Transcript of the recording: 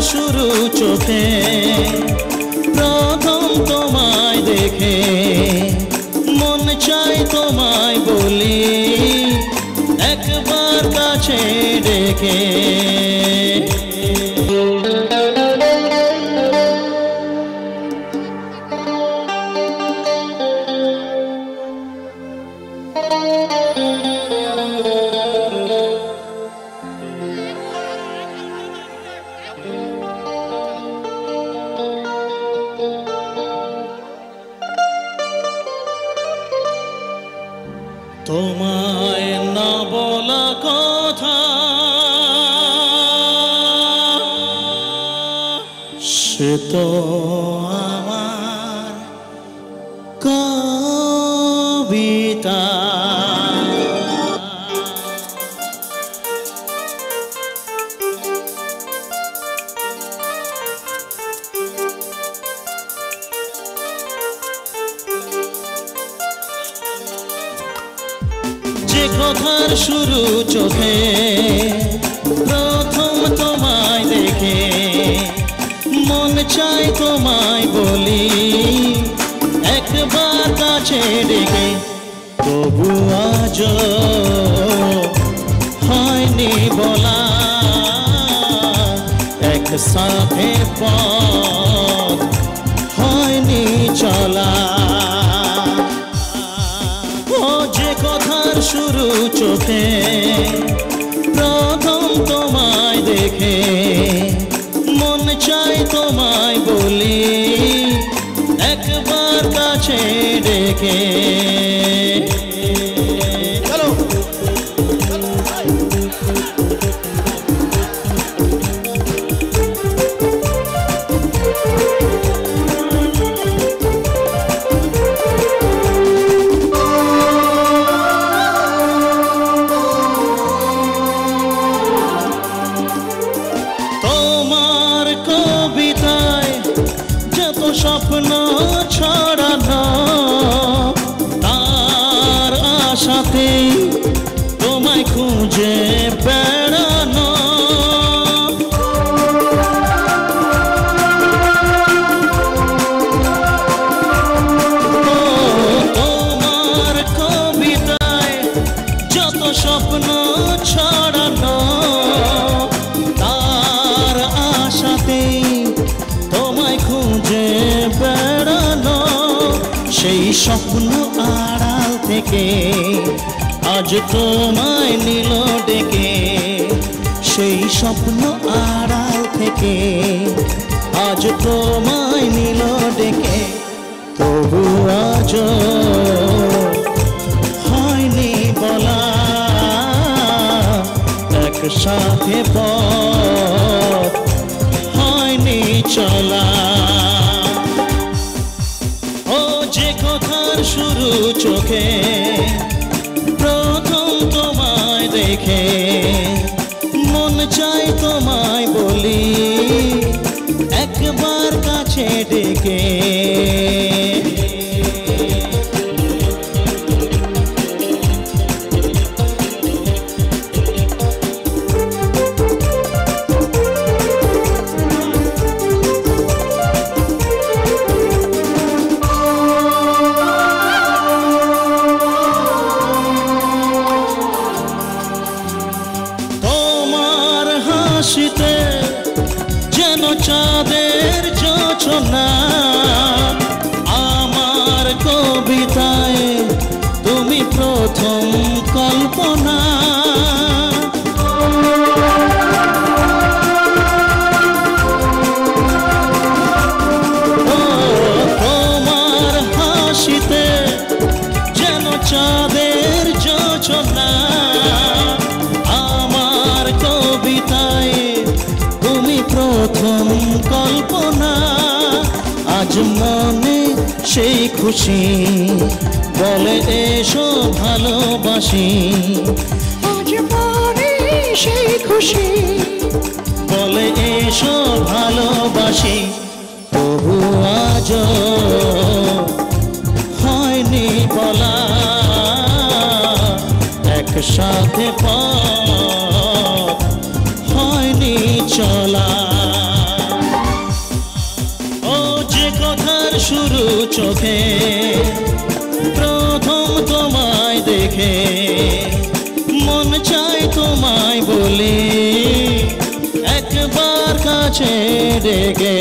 শুরু চোখে প্রথম তোমায় দেখে মন চাই তোমায় বলি একবার কাছে ডেকে তোমায় না বলা কথা সে তো আমার কবিতা যে কথার শুরু চোখে প্রথম তোমায় দেখে মন চাই তোমায় বলি একবার কাছে ডেকে তবু আজ হয়নি বলা একসাথে পথ হয়নি চলা যে কথার শুরু চোখে প্রথম তোমায় দেখে মন চাই তোমায় বলি একবার কাছে ডেকে স্বপ্ন ছড়ানো তার আশাতে তোমায় খুঁজে বেড়ানো তোমার কবিতায় যত স্বপ্ন ছড়ানো তার আশাতে তোমায় খুঁজে বেড়ানো সেই স্বপ্ন আড়াল থেকে আজ তোমায় নিল ডেকে সেই স্বপ্ন আড়াল থেকে আজ তোমায় নিল ডেকে তবু আজ হয়নি বলা একসাথে পথ হয়নি চলা ও যে কথার শুরু চোখে প্রথম তোমায় দেখে মন চাই তোমায় বলি একবার কাছে ডেকে হাসিতে যেন চাঁদের যোছনা আমার কবিতায় তুমি প্রথম কল্পনা তোমার হাসিতে যেন চাঁদের যোছনা আমার কবিতায় তুমি প্রথম কল্পনা আজ মনে সেই খুশি বলে এসো ভালোবাসি আজ মনে সেই খুশি বলে এসো ভালোবাসি তবু আজ হয়নি বলা একসাথে পথ হয়নি চলা শুরু চোখে প্রথম তোমায় দেখে মন চাই তোমায় বলি একবার কাছে ডেকে